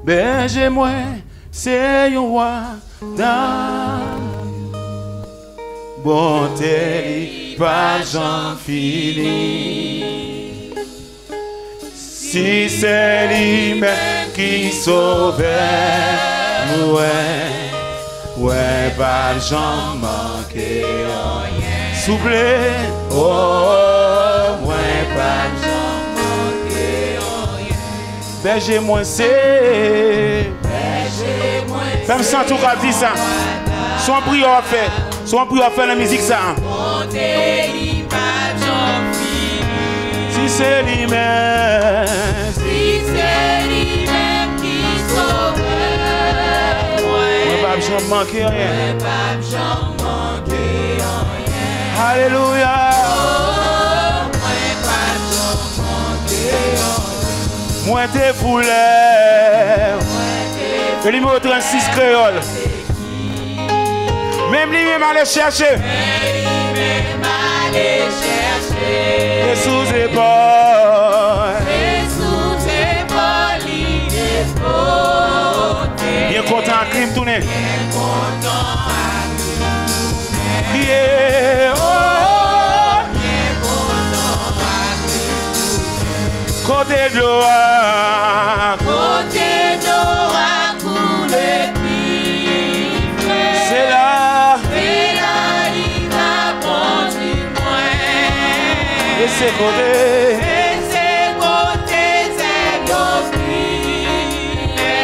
berger moi, c'est un roi dans bonté, pas j'en finis. Si c'est lui-même qui sauve, ouais, pas j'en manque rien. Souple, oh, ouais, pas j'en manque rien. Berger moi, c'est. Femme sans tout cas dit ça. Son prière fait. Son prière fait la musique ça. Si c'est lui-même. Si c'est lui-même qui sauve. Moi pas j'en manque rien. Alléluia. Moi t'es foulé. Le numéro 36 créole. Même lui-même allait chercher. Et sous épaule. Il est content à crime tourné. Yeah, oh, côté de l'eau. C'est là. Et c'est côté.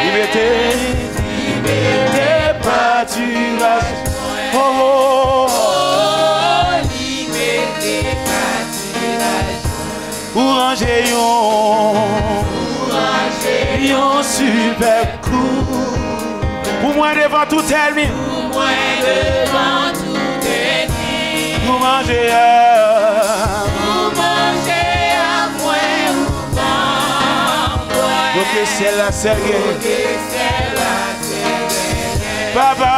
Liberté pâturage. Oh, oh, oh. Liberté pâturage. Pour ranger yon super coup. Pour moi devant tout ennemi. Pour moi devant tout ennemi. Pour manger à moi ou pas. Donc c'est la sergue. Papa.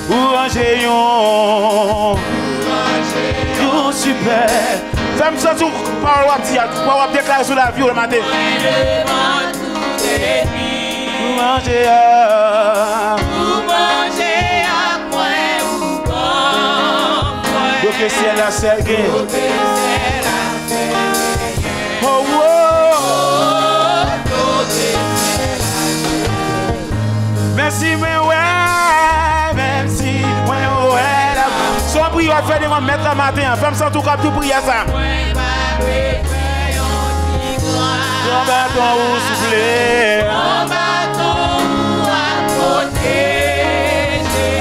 Pour ranger yon super. Ça me sent tout par le déclarer sur la vie le matin. Pour manger à moi ou pas. donc c'est la sergue. Oh, oh. Merci, mais ouais, même si, ouais, là. Son prière fait de moi mettre la matin. Femme sans tout cap, tout prière ça. Ton bâton ou soufflé.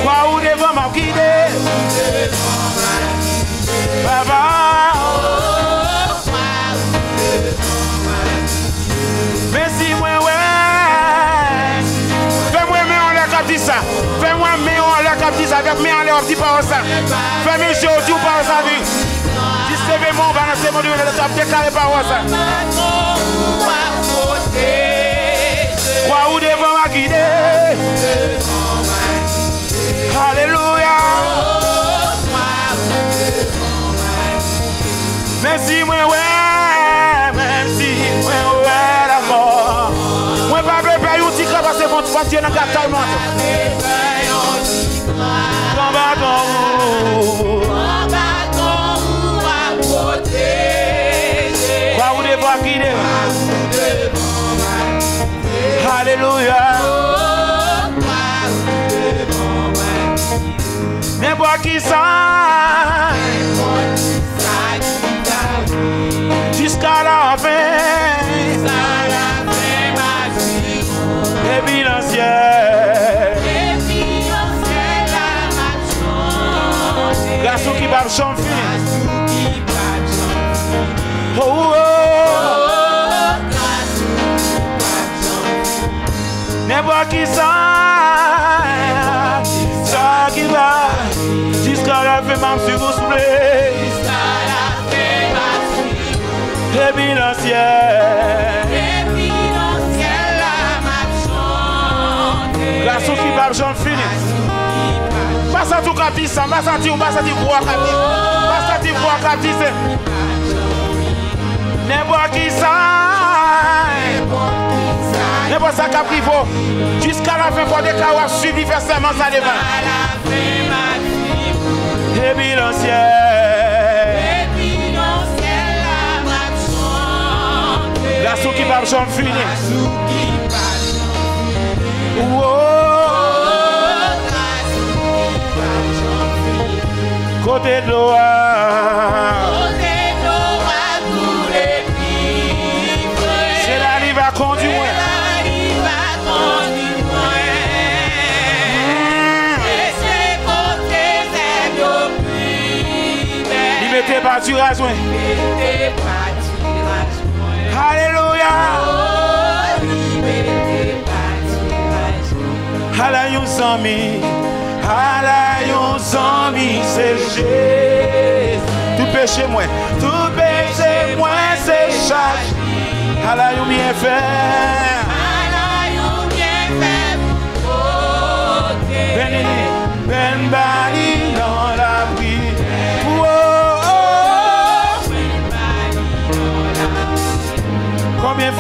Quoi ou devant m'a guidé. Papa. Merci, moi, ouais. Fais-moi, mais on l'a capté ça. Fais-moi, mais on l'a capté ça. Avec mais on l'a dit par ça. Fais-moi, je dis par ça. Distribuez mon balancer mon Dieu, le cap déclaré par ça. Quoi ou devant m'a guidé. Alléluia. Merci, moi, ouais. Merci, moi, ouais, la mort. Moi, pas préparer un petit crâne parce que mon Dieu n'a qu'à taille monte. Ton bâton à protéger. Quoi ou devant guider. Alléluia. N'importe qui ça. Jusqu'à la fin. Et puis l'ancien. Garçon qui va chanter. Oh, oh. N'importe qui ça. Ça qui va. Jusqu'à la fin, même si vous soufflez. Et puis l'ancien. Garçon qui va chanter. Pas ça tout capis, ça va sentir ou pas sentir voix capis. Pas sentir voix capis. N'importe qui ça. N'importe ça qu'a pris faux. Jusqu'à la fin, pour déclarer à suivi faire seulement ça devant. À la fin, ma vie. Et puis le ciel. Et puis dans le ciel, la m'a chanté. La sou qui va chanter fini. La sou qui va chanter. Oh. La sou qui va chanter. Côté de l'eau. Côté d'eau à tous les vivres. C'est là qu'il va conduire. C'est là qu'il va conduire. Et c'est côté des deux privés. Il mettait pâturage. Mettez pâturage. Alléluia. Oh, mettez pâturage. Alayon zami. Alayon zami. C'est Jésus. Tout péché moins. Tout péché moins. C'est charge. Alayon bien fait. Alayon bien fait pour côté. Ben bali dans la pluie. Oh, oh. Combien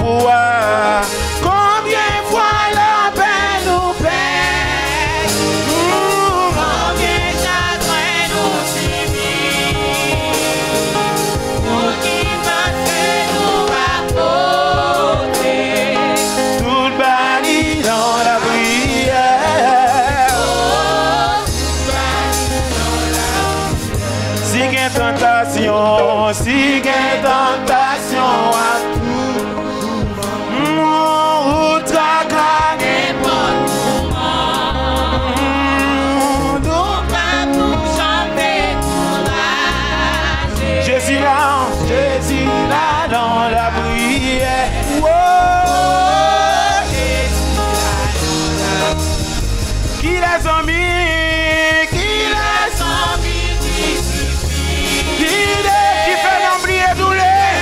fois la peine nous pèse. Combien chagrin nous subit. Pour qui matin nous rapporter. Tout bali dans la prière. Si gain tentation à tout. Ou tracané. N'importe comment. Nous pas pour chanter courage. Jésus là dans la prière. Oh, qui les amis, qui les Envie qui suffit. qui fait l'oublier douleur,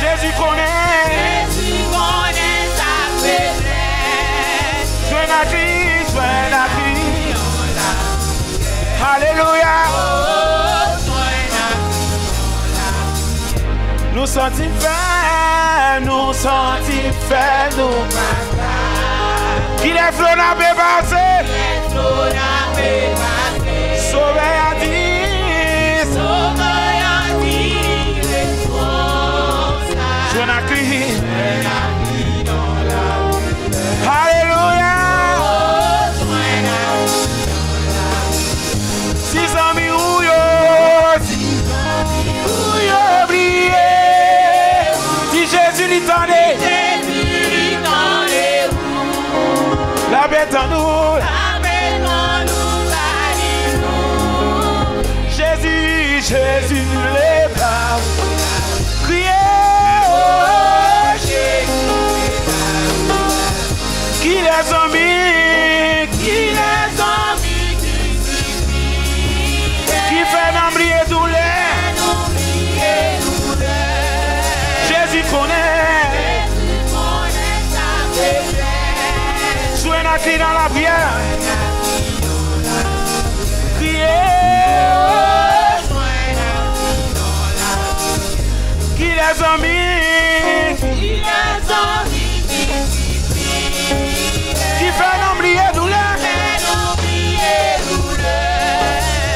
Jésus connaît, Jésus connaît sa faiblesse. soin la crise, alléluia. Oh, Nous sentis faire, nous qui les flots n'a pas passé, sauvé à 10, je n'ai crié, alléluia. Six amis ou yo oublié, si Jésus lui tendait, la bête en nous, Jésus les bras, criez, oh, qui les amis, qui fait n'oublier douleur, Jésus connaît, soin la clé dans la prière, criez, oh, qui les amis, qui fait n'oublier douleur,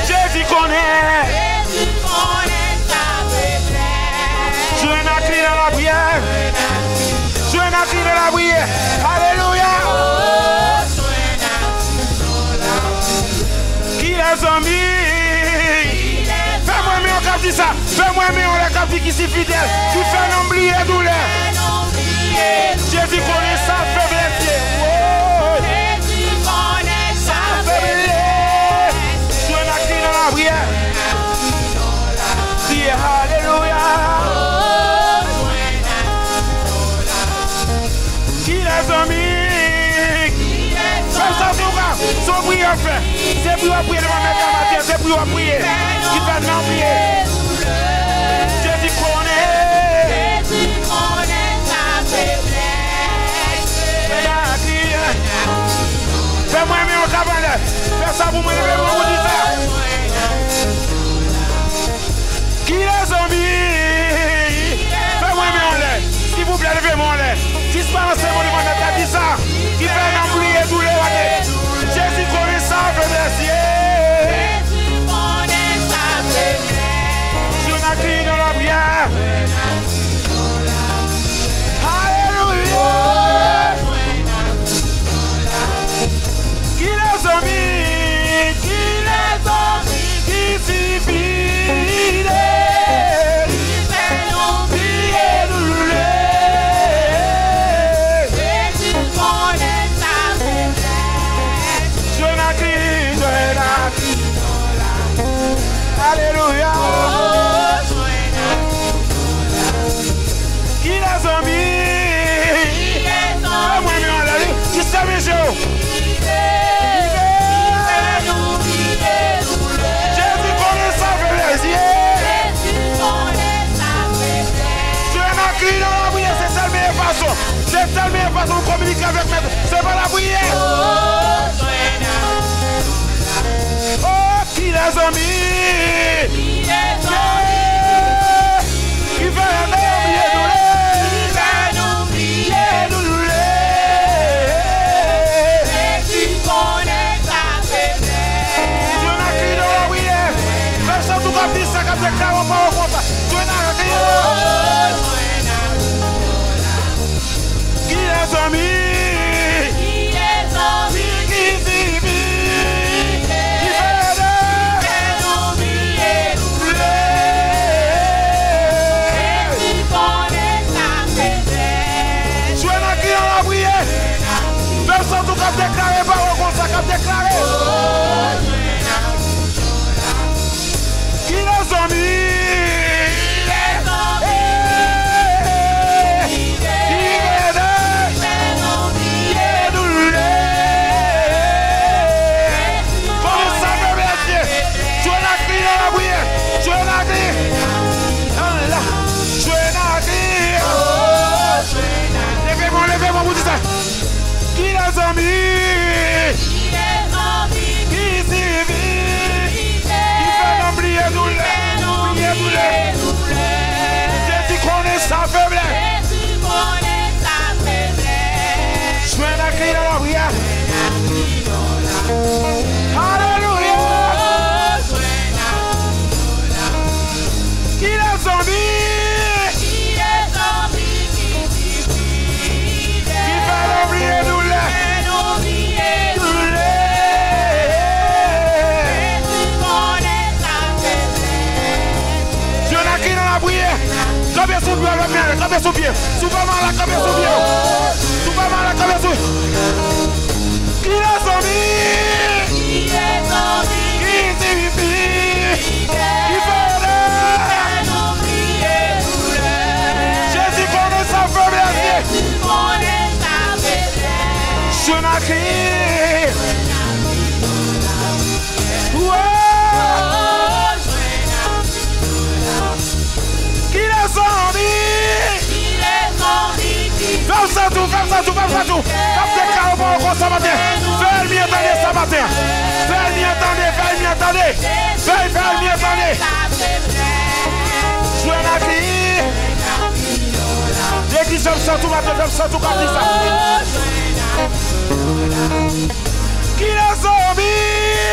Jésus connaît, soin la clé dans la prière, soin la clé dans la prière, alléluia. Qui les amis, fais-moi mieux on dit ça, fais-moi mieux on les capte qui s'y fidèle, qui fait n'oublier douleur, Jésus connaît sa faiblesse, oh, sa faiblesse, sois la clé dans la prière, criez alléluia. Qui les amis, fais ça son prière fait, c'est pour prier devant mettre la matière, c'est pour prier, qui fait n'oublier, Jésus connaît sa faiblesse. Fais-moi aimer au cabaret. Fais ça pour moi, lever mon bout de ça. Qui est Alléluia. Qui les a mis? Moi-même en la vie. Qui s'est mis Jésus? Jésus connaît sa faiblesse. Tu es un cri dans la prière, c'est la meilleure façon. C'est la meilleure façon de communiquer avec Maître. C'est pas la prière. Oh, qui les a mis? Qui fait un cabeça suba mal la cabeça suba mal la cabeça qui les a mis qui Jésus connaît sa faiblesse je n'ai crié qui les a mis Fais tout. Déclare pour le ce matin. Fais mieux attendre ce matin. Fais mieux attendre. Je vais la crier. Dès qu'ils sont tout matin, j'aime ça tout comme ça. Qui les a mis?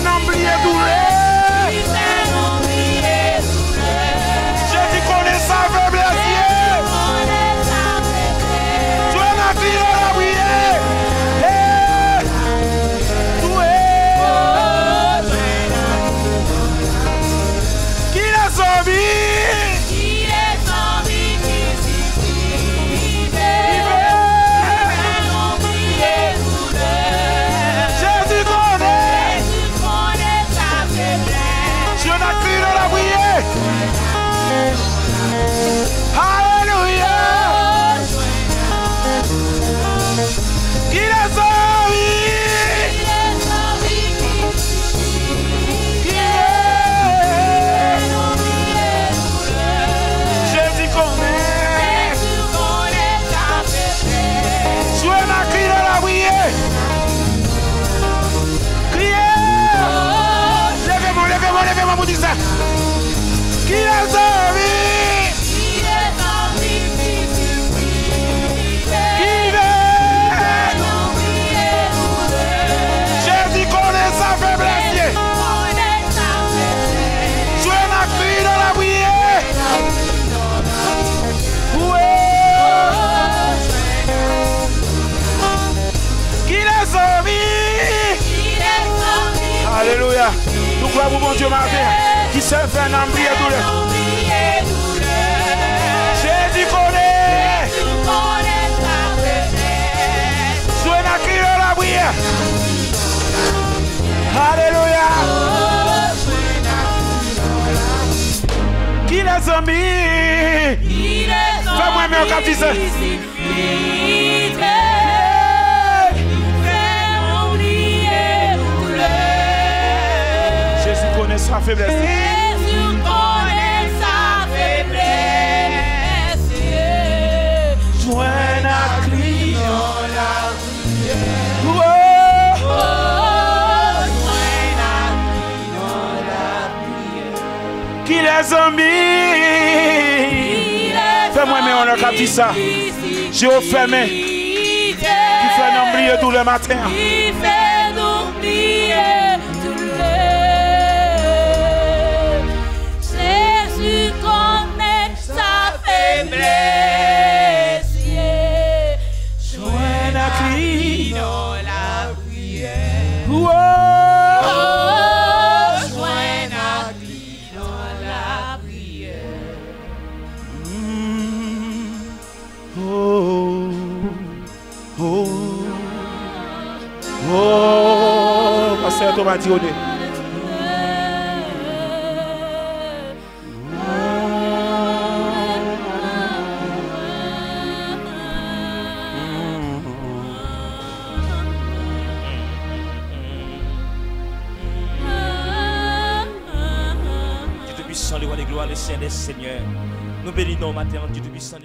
N'oubliez douleur. Jésus connaît sa faiblesse. Tu es la fille de la prière. Qui les a mis? Alléluia. Qui les a mis? matin. Qui se fait n'oublier douleur. Jésus connaît. Sois la crier la prière. Alléluia. Qui les amis? Fais-moi mieux quand tu sais. Jésus connaît sa faiblesse. Jésus connaît sa faiblesse. Joins la crier. Qui les amis? Fais-moi mais on a capté ça. J'ai fermé. Qui fait n'oublier tout le matin. Qui fait n'oublier tout le. Jésus connaît sa faiblesse. Joins la crier. Dans la prière. Oh. Pasteur Thomas Diodé. Dieu Tout-Puissant, le roi des gloires, le Saint des Seigneurs. Nous bénissons matin, Dieu Tout-Puissant.